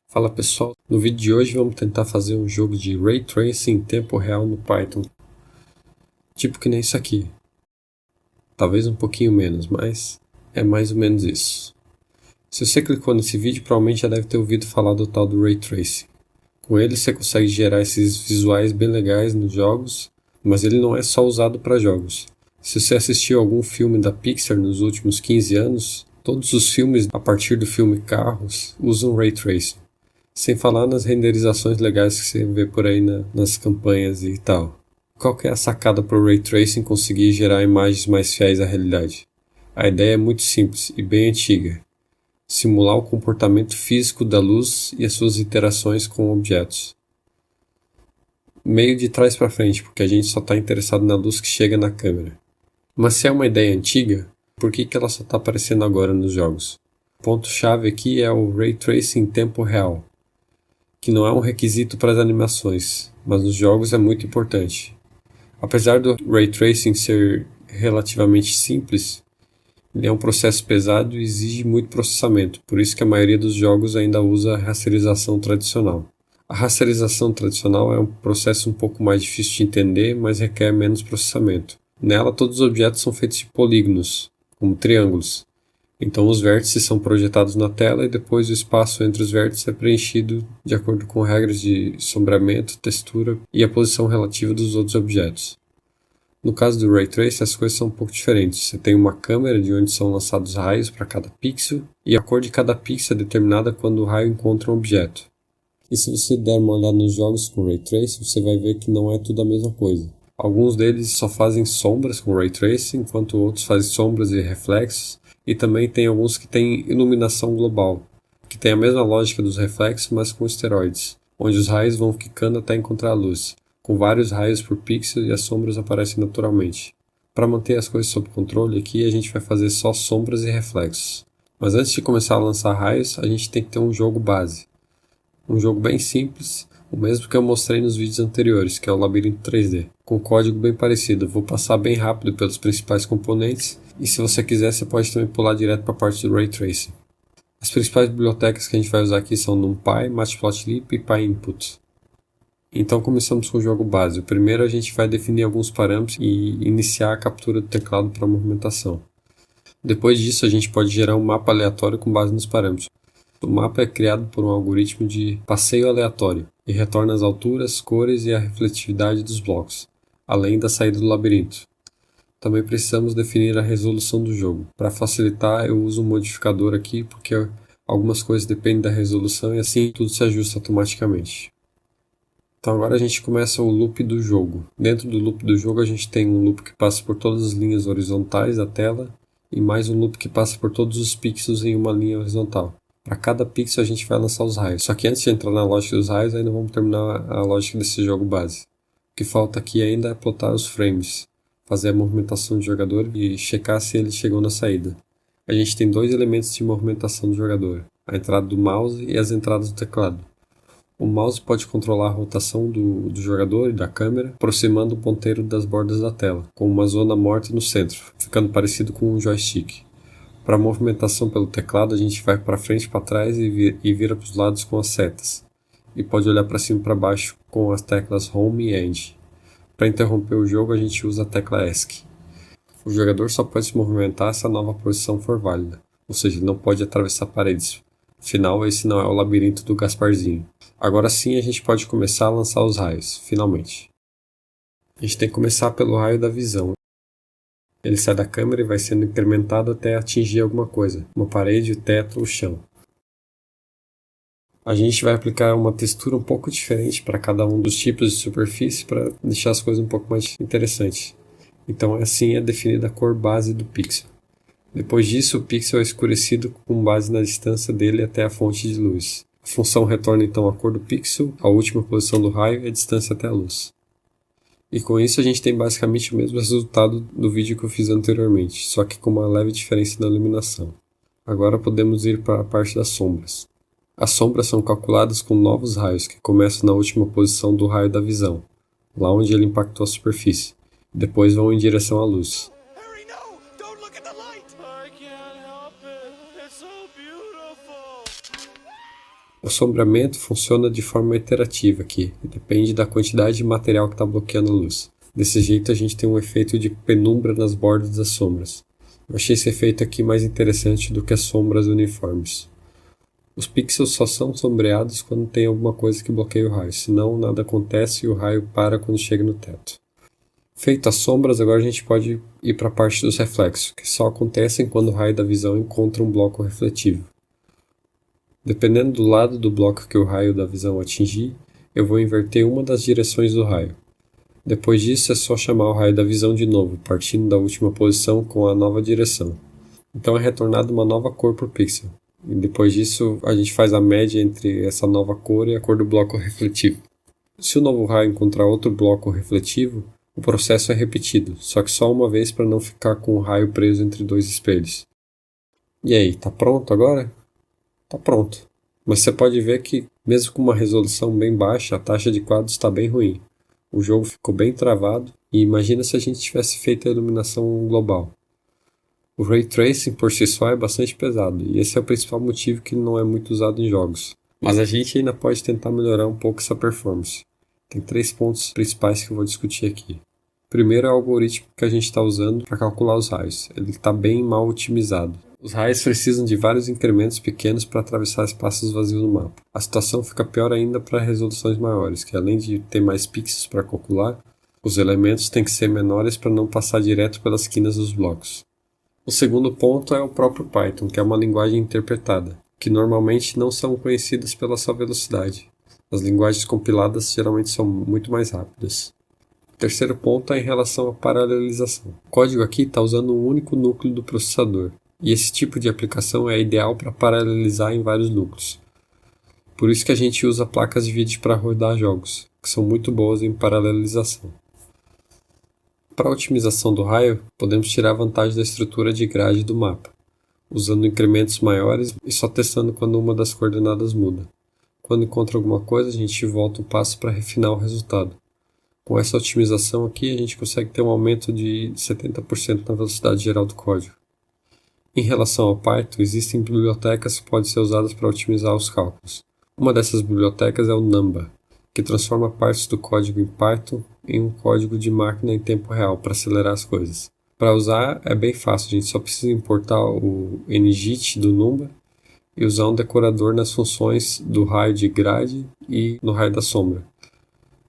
Fala pessoal, no vídeo de hoje vamos tentar fazer um jogo de Ray Tracing em tempo real no Python. Tipo que nem isso aqui. Talvez um pouquinho menos, mas é mais ou menos isso. Se você clicou nesse vídeo, provavelmente já deve ter ouvido falar do tal do Ray Tracing. Com ele você consegue gerar esses visuais bem legais nos jogos, mas ele não é só usado para jogos. Se você assistiu algum filme da Pixar nos últimos 15 anos, todos os filmes a partir do filme Carros usam Ray Tracing. Sem falar nas renderizações legais que você vê por aí nas campanhas e tal. Qual que é a sacada para o Ray Tracing conseguir gerar imagens mais fiéis à realidade? A ideia é muito simples e bem antiga. Simular o comportamento físico da luz e as suas interações com objetos. Meio de trás para frente, porque a gente só está interessado na luz que chega na câmera. Mas se é uma ideia antiga, por que ela só está aparecendo agora nos jogos? O ponto-chave aqui é o Ray Tracing em tempo real, que não é um requisito para as animações, mas nos jogos é muito importante. Apesar do Ray Tracing ser relativamente simples, ele é um processo pesado e exige muito processamento, por isso que a maioria dos jogos ainda usa a rasterização tradicional. A rasterização tradicional é um processo um pouco mais difícil de entender, mas requer menos processamento. Nela, todos os objetos são feitos de polígonos, como triângulos. Então os vértices são projetados na tela e depois o espaço entre os vértices é preenchido de acordo com regras de sombreamento, textura e a posição relativa dos outros objetos. No caso do Ray Tracing, as coisas são um pouco diferentes. Você tem uma câmera de onde são lançados raios para cada pixel e a cor de cada pixel é determinada quando o raio encontra um objeto. E se você der uma olhada nos jogos com Ray Tracing, você vai ver que não é tudo a mesma coisa. Alguns deles só fazem sombras com Ray Tracing, enquanto outros fazem sombras e reflexos. E também tem alguns que têm iluminação global, que tem a mesma lógica dos reflexos, mas com esteroides, onde os raios vão quicando até encontrar a luz, com vários raios por pixel e as sombras aparecem naturalmente. Para manter as coisas sob controle, aqui a gente vai fazer só sombras e reflexos. Mas antes de começar a lançar raios, a gente tem que ter um jogo base. Um jogo bem simples, o mesmo que eu mostrei nos vídeos anteriores, que é o Labirinto 3D, com código bem parecido. Eu vou passar bem rápido pelos principais componentes, e se você quiser você pode também pular direto para a parte do Ray Tracing. As principais bibliotecas que a gente vai usar aqui são NumPy, Matplotlib e PyInput. Então começamos com o jogo base. Primeiro a gente vai definir alguns parâmetros e iniciar a captura do teclado para movimentação. Depois disso a gente pode gerar um mapa aleatório com base nos parâmetros. O mapa é criado por um algoritmo de passeio aleatório e retorna as alturas, cores e a refletividade dos blocos, além da saída do labirinto. Também precisamos definir a resolução do jogo. Para facilitar, eu uso um modificador aqui porque algumas coisas dependem da resolução e assim tudo se ajusta automaticamente. Então agora a gente começa o loop do jogo. Dentro do loop do jogo a gente tem um loop que passa por todas as linhas horizontais da tela e mais um loop que passa por todos os pixels em uma linha horizontal. Para cada pixel a gente vai lançar os raios. Só que antes de entrar na lógica dos raios, ainda vamos terminar a lógica desse jogo base. O que falta aqui ainda é plotar os frames, fazer a movimentação do jogador e checar se ele chegou na saída. A gente tem dois elementos de movimentação do jogador, a entrada do mouse e as entradas do teclado. O mouse pode controlar a rotação do jogador e da câmera, aproximando o ponteiro das bordas da tela, com uma zona morta no centro, ficando parecido com um joystick. Para a movimentação pelo teclado, a gente vai para frente e para trás e vira para os lados com as setas. E pode olhar para cima e para baixo com as teclas Home e End. Para interromper o jogo, a gente usa a tecla ESC. O jogador só pode se movimentar se a nova posição for válida, ou seja, ele não pode atravessar paredes. Afinal, esse não é o labirinto do Gasparzinho. Agora sim a gente pode começar a lançar os raios, finalmente. A gente tem que começar pelo raio da visão. Ele sai da câmera e vai sendo incrementado até atingir alguma coisa, uma parede, o teto ou o chão. A gente vai aplicar uma textura um pouco diferente para cada um dos tipos de superfície para deixar as coisas um pouco mais interessantes. Então assim é definida a cor base do pixel. Depois disso, o pixel é escurecido com base na distância dele até a fonte de luz. A função retorna então a cor do pixel, a última posição do raio e a distância até a luz. E com isso a gente tem basicamente o mesmo resultado do vídeo que eu fiz anteriormente, só que com uma leve diferença na iluminação. Agora podemos ir para a parte das sombras. As sombras são calculadas com novos raios que começam na última posição do raio da visão, lá onde ele impactou a superfície, e depois vão em direção à luz. O sombreamento funciona de forma iterativa aqui, e depende da quantidade de material que está bloqueando a luz. Desse jeito a gente tem um efeito de penumbra nas bordas das sombras. Eu achei esse efeito aqui mais interessante do que as sombras uniformes. Os pixels só são sombreados quando tem alguma coisa que bloqueia o raio, senão nada acontece e o raio para quando chega no teto. Feito as sombras, agora a gente pode ir para a parte dos reflexos, que só acontecem quando o raio da visão encontra um bloco refletivo. Dependendo do lado do bloco que o raio da visão atingir, eu vou inverter uma das direções do raio. Depois disso é só chamar o raio da visão de novo, partindo da última posição com a nova direção. Então é retornada uma nova cor por pixel. E depois disso a gente faz a média entre essa nova cor e a cor do bloco refletivo. Se o novo raio encontrar outro bloco refletivo, o processo é repetido, só que só uma vez para não ficar com o raio preso entre dois espelhos. E aí, tá pronto agora? Tá pronto. Mas você pode ver que, mesmo com uma resolução bem baixa, a taxa de quadros está bem ruim. O jogo ficou bem travado, e imagina se a gente tivesse feito a iluminação global. O Ray Tracing por si só é bastante pesado, e esse é o principal motivo que ele não é muito usado em jogos. Mas a gente ainda pode tentar melhorar um pouco essa performance. Tem 3 pontos principais que eu vou discutir aqui. Primeiro é o algoritmo que a gente está usando para calcular os raios. Ele está bem mal otimizado. Os raios precisam de vários incrementos pequenos para atravessar espaços vazios no mapa. A situação fica pior ainda para resoluções maiores, que além de ter mais pixels para calcular, os elementos têm que ser menores para não passar direto pelas quinas dos blocos. O segundo ponto é o próprio Python, que é uma linguagem interpretada, que normalmente não são conhecidas pela sua velocidade. As linguagens compiladas geralmente são muito mais rápidas. O terceiro ponto é em relação à paralelização. O código aqui está usando um único núcleo do processador, e esse tipo de aplicação é ideal para paralelizar em vários núcleos. Por isso que a gente usa placas de vídeo para rodar jogos, que são muito boas em paralelização. Para a otimização do raio, podemos tirar vantagem da estrutura de grade do mapa, usando incrementos maiores e só testando quando uma das coordenadas muda. Quando encontra alguma coisa, a gente volta um passo para refinar o resultado. Com essa otimização aqui, a gente consegue ter um aumento de 70% na velocidade geral do código. Em relação ao Python, existem bibliotecas que podem ser usadas para otimizar os cálculos. Uma dessas bibliotecas é o Numba, que transforma partes do código em Python em um código de máquina em tempo real para acelerar as coisas. Para usar é bem fácil, a gente só precisa importar o ngit do Numba e usar um decorador nas funções do raio de grade e no raio da sombra.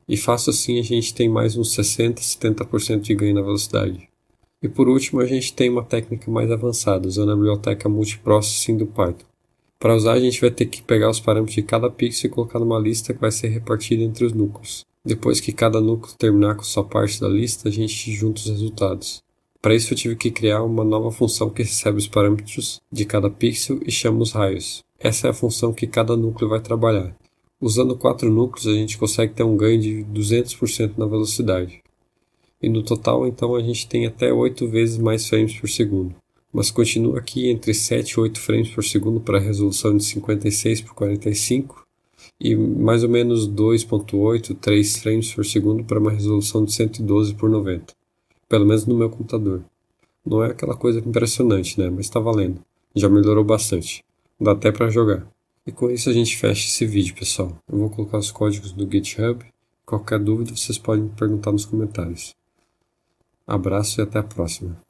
E fácil assim a gente tem mais uns 60, 70% de ganho na velocidade. E por último a gente tem uma técnica mais avançada, usando a biblioteca Multiprocessing do Python. Para usar a gente vai ter que pegar os parâmetros de cada pixel e colocar numa lista que vai ser repartida entre os núcleos. Depois que cada núcleo terminar com sua parte da lista, a gente junta os resultados. Para isso eu tive que criar uma nova função que recebe os parâmetros de cada pixel e chama os raios. Essa é a função que cada núcleo vai trabalhar. Usando 4 núcleos a gente consegue ter um ganho de 200% na velocidade. E no total então a gente tem até 8 vezes mais frames por segundo. Mas continua aqui entre 7 e 8 frames por segundo para a resolução de 56 por 45 e mais ou menos 2.8, 3 frames por segundo para uma resolução de 112 por 90. Pelo menos no meu computador. Não é aquela coisa impressionante, né? Mas está valendo. Já melhorou bastante. Dá até para jogar. E com isso a gente fecha esse vídeo, pessoal. Eu vou colocar os códigos no GitHub. Qualquer dúvida vocês podem me perguntar nos comentários. Abraço e até a próxima.